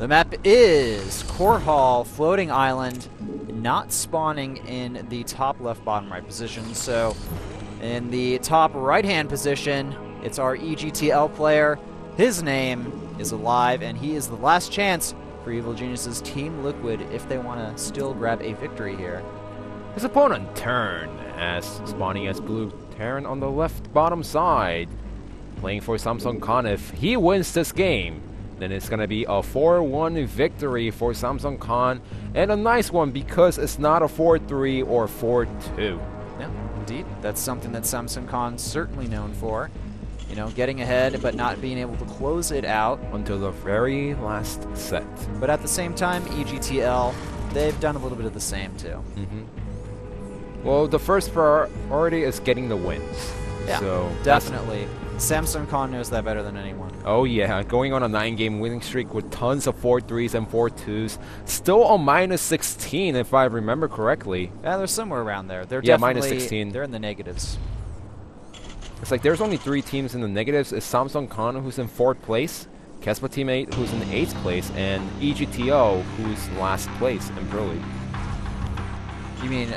The map is Korhal, floating island, not spawning in the top left, bottom right position. So in the top right-hand position, it's our EGTL player. His name is alive, and he is the last chance for Evil Genius's Team Liquid if they want to still grab a victory here. His opponent, Turn, as spawning as blue. Turn on the left bottom side, playing for Samsung Khan. If he wins this game, then it's going to be a 4-1 victory for Samsung Khan, and a nice one because it's not a 4-3 or 4-2. Yeah, indeed. That's something that Samsung Khan's certainly known for. You know, getting ahead but not being able to close it out Until the very last set. But at the same time, EGTL, they've done a little bit of the same too. Well, the first priority is getting the wins. Yeah, so definitely. Samsung Khan knows that better than anyone. Oh yeah, going on a 9-game winning streak with tons of 4-3s and 4-2s. Still on -16 if I remember correctly. Yeah, they're somewhere around there. They're Yeah, definitely -16. They're in the negatives. It's like there's only 3 teams in the negatives. It's Samsung Khan, who's in 4th place, Kespa Teammate, who's in 8th place, and EGTO, who's last place in Pro League. You mean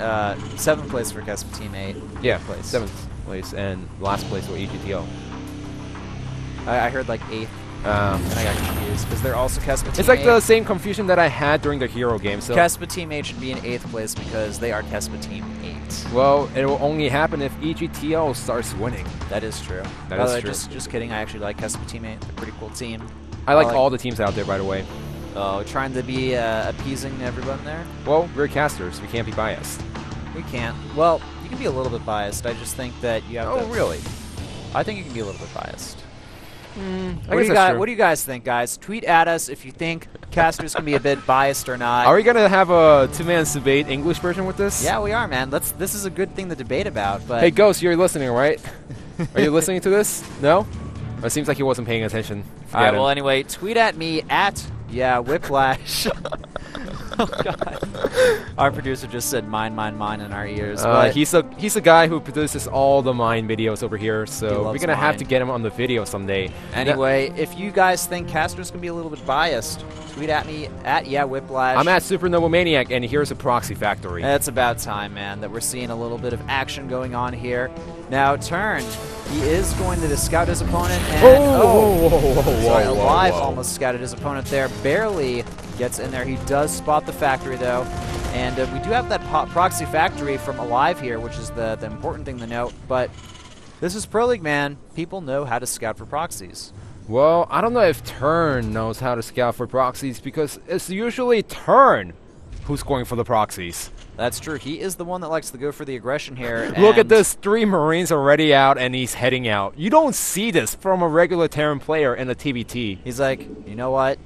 7th place for Kespa Teammate? Yeah, place. 7th place and last place for EGTO. I heard like 8th, and I got confused because they're also Kespa Teammate. It's like the same confusion that I had during the Hero game. So Kespa Teammate should be in 8th place because they are Kespa Team 8. Well, it will only happen if EGTO starts winning. That is true. That By is the way, true. Just kidding. I actually like Kespa Teammate. They're a pretty cool team. I like all the teams out there, by the way. Oh, trying to be appeasing everyone there? Well, we're casters. We can't be biased. We can't. Well, you can be a little bit biased. I just think that you have to... Oh, really? I think you can be a little bit biased. I guess that's true. What do you guys think, guys? Tweet at us if you think casters can be a bit biased or not. Are we going to have a 2-man debate English version with this? Yeah, we are, man. This is a good thing to debate about, but... Hey, Ghost, you're listening, right? Are you listening to this? No? It seems like he wasn't paying attention. All right, well, anyway, tweet at me at Whiplash. Oh, God. Our producer just said mine in our ears. He's a guy who produces all the Mine videos over here, so we're going to have to get him on the video someday. Anyway, if you guys think casters can be a little bit biased, tweet at me at Whiplash. I'm at Supernova Maniac, and here's a Proxy Factory. It's about time, man, that we're seeing a little bit of action going on here. Now, Turn, he is going to scout his opponent, and Alive almost scouted his opponent there, barely gets in there. He does spot the factory, though, and we do have that Proxy Factory from Alive here, which is the important thing to note, but this is Pro League, man. People know how to scout for proxies. Well, I don't know if Turn knows how to scout for proxies, because it's usually Turn who's going for the proxies. That's true. He is the one that likes to go for the aggression here. Look at this. 3 Marines already out, and he's heading out. You don't see this from a regular Terran player in a TvT. He's like, you know what?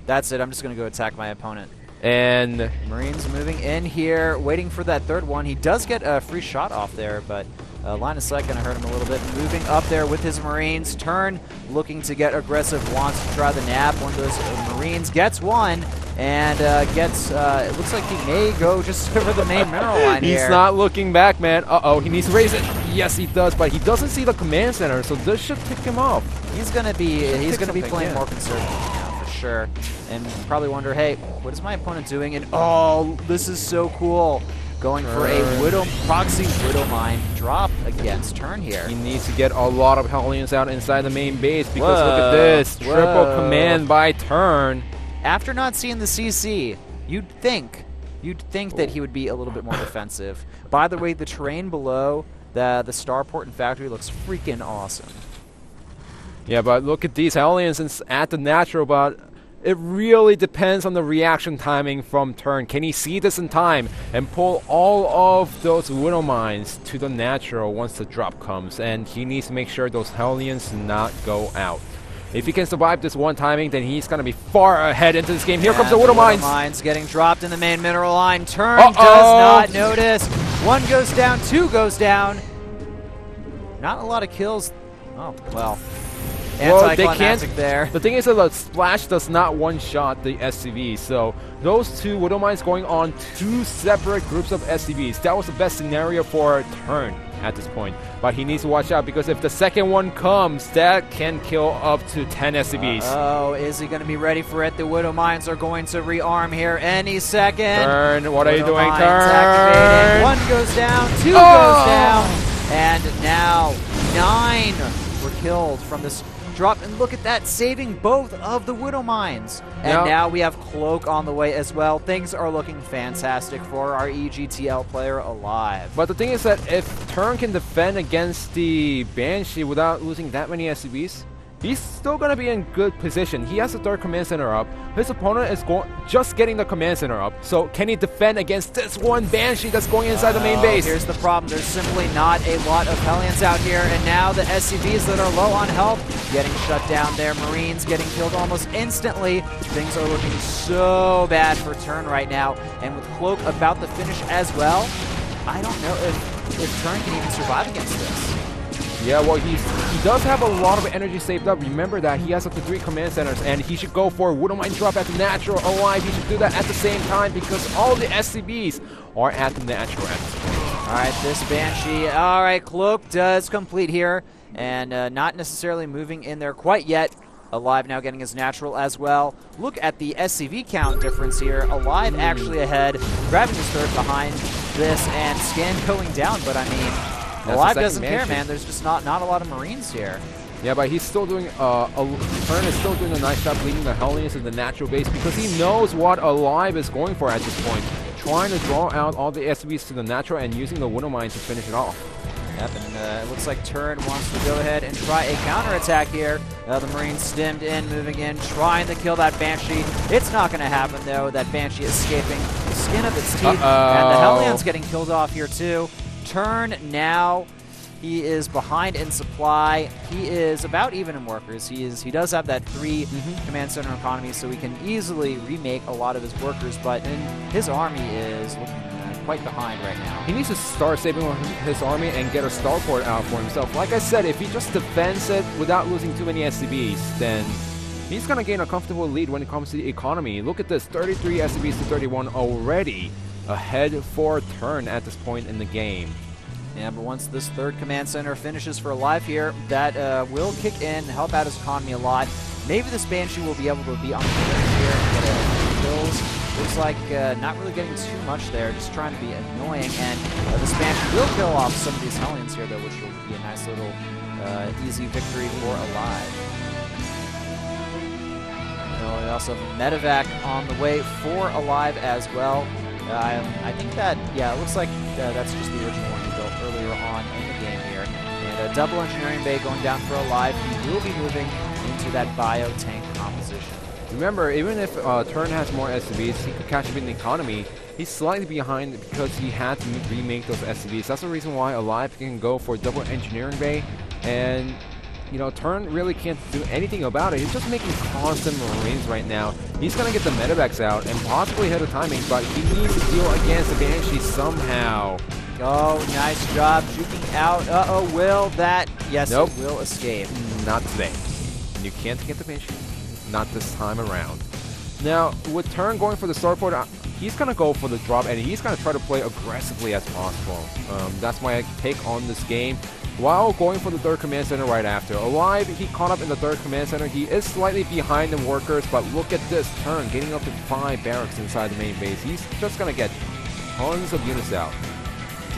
That's it. I'm just going to go attack my opponent. And Marines moving in here, waiting for that 3rd one. He does get a free shot off there, but line of sight going to hurt him a little bit. Moving up there with his Marines. Turn, looking to get aggressive, wants to try the nab. One of those Marines gets one, and gets, it looks like he may go just over the main mineral line here. He's not looking back, man. Uh-oh, he needs to raise it. Yes, he does, but he doesn't see the command center, so this should tick him off. He's going to be playing more conservative now, for sure. And probably wonder, hey, what is my opponent doing? And, oh, this is so cool. Going for a proxy Widow Mine drop against Turn here. He needs to get a lot of Hellions out inside the main base, because look at this. Triple command by Turn. After not seeing the CC, you'd think that he would be a little bit more defensive. By the way, the terrain below the starport and factory looks freaking awesome. Yeah, but look at these Hellions at the natural, but it really depends on the reaction timing from Turn. Can he see this in time and pull all of those Widow Mines to the natural once the drop comes? And he needs to make sure those Hellions not go out. If he can survive this one timing, then he's going to be far ahead into this game. Here comes the Widow Mines. Mines getting dropped in the main mineral line. Turn does not notice. 1 goes down, 2 goes down. Not a lot of kills. Oh, well. Anticlimactic there. The thing is that the splash does not one-shot the SCV, so those 2 Widow Mines going on 2 separate groups of SCVs. That was the best scenario for Turn. at this point. But he needs to watch out because if the second one comes, that can kill up to 10 SCBs. Oh, is he going to be ready for it? The Widow Mines are going to rearm here any second. Turn, what are you doing? Mines Turn! Activated. 1 goes down, 2 goes down, and now 9 were killed from this drop. And look at that, saving both of the Widow Mines. And now we have Cloak on the way as well. Things are looking fantastic for our EGTL player Alive. But the thing is that if Turn can defend against the Banshee without losing that many SCBs, he's still going to be in good position. He has the 3rd command center up. His opponent is just getting the command center up. So can he defend against this one Banshee that's going inside the main base? Here's the problem. There's simply not a lot of Hellions out here. And now the SCVs that are low on health getting shut down there. Marines getting killed almost instantly. Things are looking so bad for Turn right now. And with Cloak about to finish as well, I don't know if Turn can even survive against this. Yeah, well, he does have a lot of energy saved up. Remember that he has up to 3 command centers, and he should go for a Widow Mine drop at the natural. Alive, he should do that at the same time because all the SCBs are at the natural at this point. All right, this Banshee. All right, Cloak does complete here, and not necessarily moving in there quite yet. Alive now getting his natural as well. Look at the SCV count difference here. Alive actually ahead, grabbing his 3rd behind this, and Scan going down, but I mean, Alive doesn't care, man. There's just not a lot of Marines here. Yeah, but he's still doing Turn is still doing a nice job leading the Hellions in the natural base because he knows what Alive is going for at this point. Trying to draw out all the SCVs to the natural and using the Widow Mine to finish it off. Yep, and it looks like Turn wants to go ahead and try a counterattack here. The Marines stemmed in, moving in, trying to kill that Banshee. It's not going to happen, though. That Banshee escaping the skin of its teeth. And the Hellions getting killed off here, too. Turn now, he is behind in supply. He is about even in workers. He does have that 3 command center economy, so he can easily remake a lot of his workers, but his army is looking quite behind right now. He needs to start saving his army and get a starport out for himself. Like I said, if he just defends it without losing too many SCBs, then he's going to gain a comfortable lead when it comes to the economy. Look at this, 33 SCBs to 31 already. Ahead for Turn at this point in the game. Yeah, but once this 3rd command center finishes for Alive here, that will kick in, help out his economy a lot. Maybe this Banshee will be able to be on the finish here and get a few kills. Looks like not really getting too much there, just trying to be annoying. And this Banshee will kill off some of these Hellions here, though, which will be a nice little easy victory for Alive. We also have a medevac on the way for Alive as well. I think that, yeah, it looks like that's just the original one he built earlier on in the game here. And a double engineering bay going down for Alive. He will be moving into that bio tank composition. Remember, even if Turn has more SCVs, he could catch up in the economy. He's slightly behind because he had to remake those SCVs. That's the reason why Alive can go for double engineering bay. And you know, Turn really can't do anything about it. He's just making constant Marines right now. He's going to get the medevacs out and possibly hit a timing, but he needs to deal against the Banshee somehow. Oh, nice job juking out. Uh-oh, will that? Yes, nope. It will escape. Not today. You can't get the Banshee. Not this time around. Now, with Turn going for the starport, he's going to go for the drop, and he's going to try to play aggressively as possible. That's my take on this game. While going for the 3rd command center right after. Alive, he caught up in the 3rd command center. He is slightly behind in workers, but look at this Turn getting up to 5 barracks inside the main base. He's just going to get tons of units out.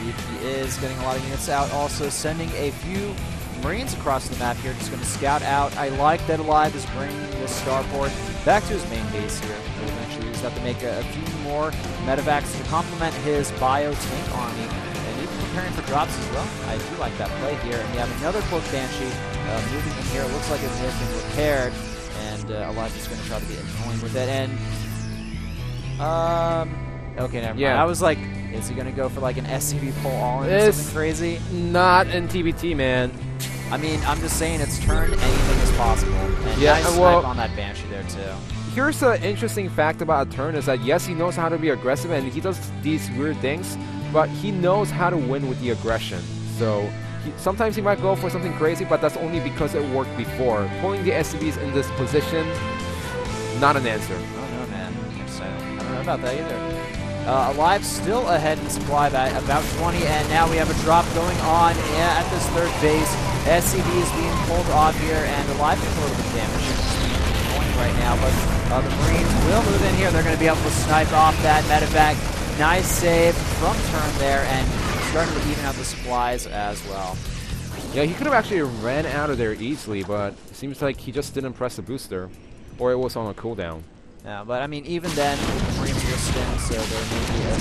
Indeed, he is getting a lot of units out. Also sending a few Marines across the map here, just going to scout out. I like that Alive is bringing this starport back to his main base here. He'll eventually just have to make a few more medevacs to complement his bio tank army. Preparing for drops as well. I do like that play here. And we have another Cloak Banshee moving in here. It looks like it has been repaired. And Alive is going to try to be annoying with it. And, okay, never mind. I was like, is he going to go for like an SCV pull all in or something crazy? Not in TvT, man. I mean, I'm just saying it's Turn, anything is possible. And nice snipe on that Banshee there, too. Here's the interesting fact about Turn is that, yes, he knows how to be aggressive and he does these weird things, but he knows how to win with the aggression. So sometimes he might go for something crazy, but that's only because it worked before. Pulling the SCVs in this position, not an answer. Oh no, man. I don't know about that either. Alive still ahead in supply by about 20, and now we have a drop going on at this third base. SCV is being pulled off here, and Alive is a little bit damaged right now, but the Marines will move in here. They're going to be able to snipe off that medevac. Nice save from Turn there, and starting to even out the supplies as well. Yeah, he could have actually ran out of there easily, but it seems like he just didn't press the booster, or it was on a cooldown. Yeah, but I mean, even then, the Marines were still, so there may be a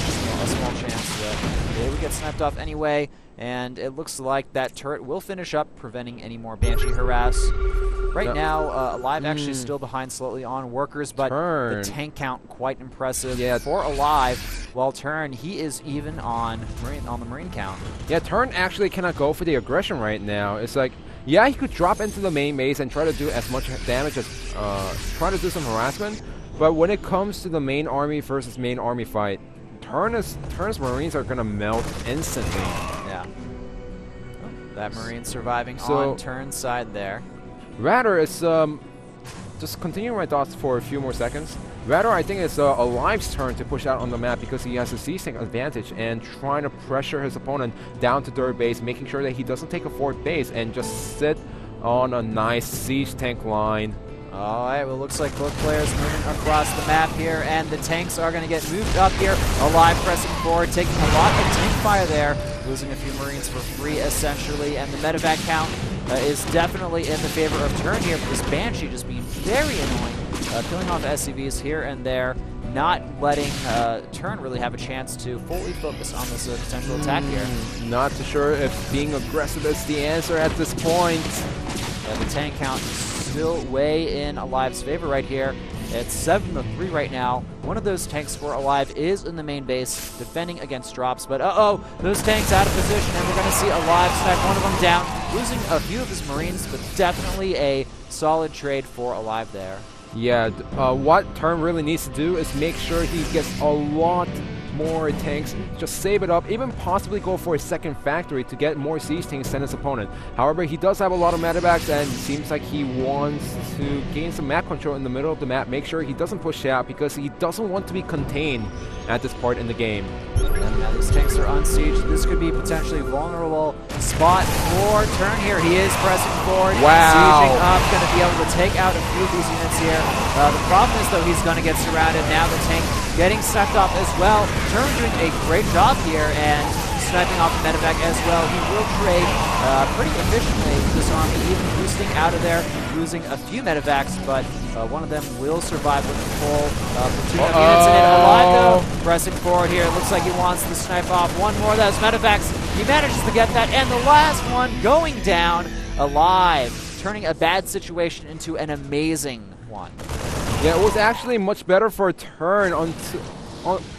small chance that they would get sniped off anyway. And it looks like that turret will finish up, preventing any more Banshee harass. Right now, Alive actually still behind slightly on Workers, but the tank count quite impressive for Alive. While Turn, he is even on the Marine count. Yeah, Turn actually cannot go for the aggression right now. It's like, yeah, he could drop into the main base and try to do as much damage as try to do some harassment. But when it comes to the main army versus main army fight, Turn's Marines are gonna melt instantly. Yeah. Oh, that Marine surviving on Turn's side there. Rather, it's just continuing my thoughts for a few more seconds. Rather, I think it's Alive's turn to push out on the map because he has a siege tank advantage and trying to pressure his opponent down to third base, making sure that he doesn't take a fourth base and just sit on a nice siege tank line. Alright, well, looks like both players moving across the map here, and the tanks are going to get moved up here. Alive pressing forward, taking a lot of tank fire there, losing a few Marines for free, essentially, and the medevac count is definitely in the favor of Turn here, but this Banshee just being very annoying, killing off SCVs here and there, not letting Turn really have a chance to fully focus on this potential attack here. Not too sure if being aggressive is the answer at this point. The tank count is still way in Alive's favor right here. It's 7-3 right now. One of those tanks for Alive is in the main base, defending against drops. But those tanks out of position, and we're going to see Alive snipe one of them down, losing a few of his Marines, but definitely a solid trade for Alive there. Yeah, what Turn really needs to do is make sure he gets a lot more tanks, just save it up, even possibly go for a second factory to get more siege tanks than his opponent. However, he does have a lot of medevacs, and it seems like he wants to gain some map control in the middle of the map, make sure he doesn't push out because he doesn't want to be contained at this part in the game. And now these tanks are on siege. This could be potentially vulnerable spot for Turn here. He is pressing forward, sieging up, going to be able to take out a few of these units here. The problem is, though, he's going to get surrounded. Now the tank getting sucked off as well. Turn doing a great job here and sniping off the medevac as well. He will trade pretty efficiently with this army, even boosting out of there, losing a few medevacs, but one of them will survive with the full platoon of units in it. Alive, though, pressing forward here. It looks like he wants to snipe off one more of those medevacs. He manages to get that, and the last one going down. Alive, turning a bad situation into an amazing one. Yeah, it was actually much better for a Turn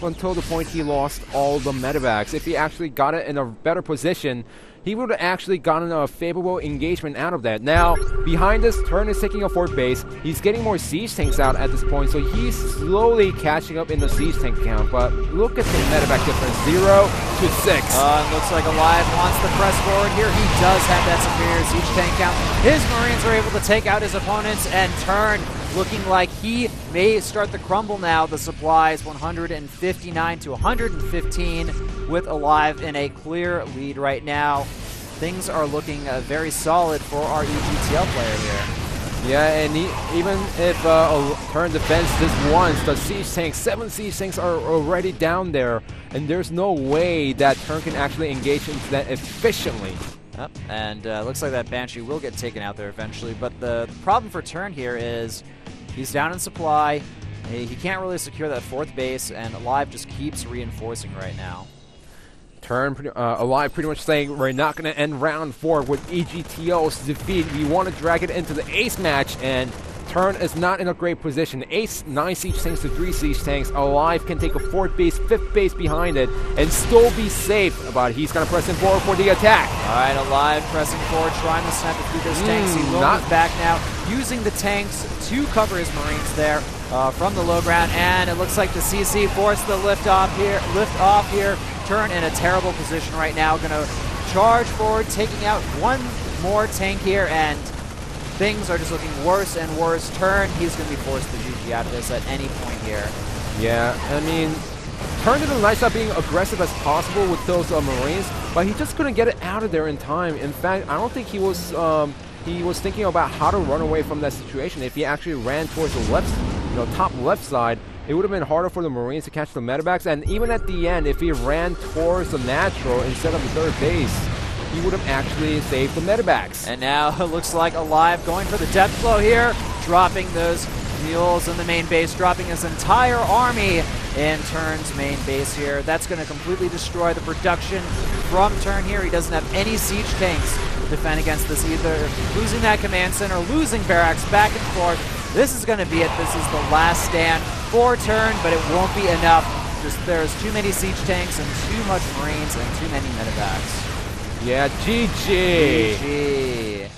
until the point he lost all the medevacs. If he actually got it in a better position, he would have actually gotten a favorable engagement out of that. Now, behind this, Turn is taking a fourth base. He's getting more siege tanks out at this point, so he's slowly catching up in the siege tank count. But look at the medevac difference, 0 to 6. Looks like Alive wants to press forward here. He does have that superior siege tank count. His Marines are able to take out his opponents, and Turn looking like he may start the crumble now. The supplies 159 to 115 with Alive in a clear lead right now. Things are looking very solid for our EGTL player here. Yeah, and even if Turn defends this once, the siege tanks, 7 siege tanks are already down there, and there's no way that Turn can actually engage into that efficiently. Yep, and looks like that Banshee will get taken out there eventually, but the problem for Turn here is he's down in supply, he can't really secure that fourth base, and Alive just keeps reinforcing right now. Turn Alive pretty much saying we're not going to end round 4 with EGTL's defeat. We want to drag it into the ace match, and Turn is not in a great position. Ace 9 siege tanks to 3 siege tanks. Alive can take a 4th base, 5th base behind it, and still be safe. But he's going to press him forward for the attack. All right, Alive pressing forward, trying to snipe through those tanks. He will move back now, using the tanks to cover his Marines there from the low ground, and it looks like the CC forced the lift off here. Turn in a terrible position right now. Going to charge forward, taking out one more tank here, and things are just looking worse and worse. Turn, he's going to be forced to GG out of this at any point here. Yeah, I mean, Turn did a nice job being aggressive as possible with those Marines, but he just couldn't get it out of there in time. In fact, I don't think he was thinking about how to run away from that situation. If he actually ran towards the left, top left side, it would have been harder for the Marines to catch the medevacs. And even at the end, if he ran towards the natural instead of the third base, he would have actually saved the medevacs. And now it looks like Alive going for the death blow here, dropping those mules in the main base, dropping his entire army in Turn's main base here. That's going to completely destroy the production from Turn here. He doesn't have any siege tanks to defend against this either. Losing that command center, losing barracks back and forth. This is going to be it. This is the last stand for Turn, but it won't be enough. There's too many siege tanks and too much Marines and too many medevacs. Yeah, GG. GG.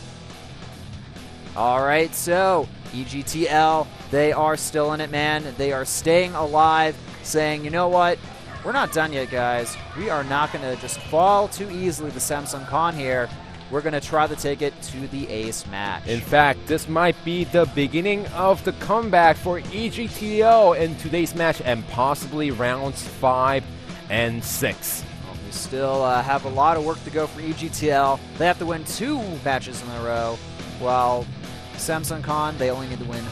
All right, so EGTL, they are still in it, man. They are staying alive, saying, you know what? We're not done yet, guys. We are not going to just fall too easily to Samsung Khan here. We're going to try to take it to the ace match. In fact, this might be the beginning of the comeback for EGTL in today's match and possibly rounds 5 and 6. Well, we still have a lot of work to go for EGTL. They have to win 2 matches in a row, while Samsung Khan, they only need to win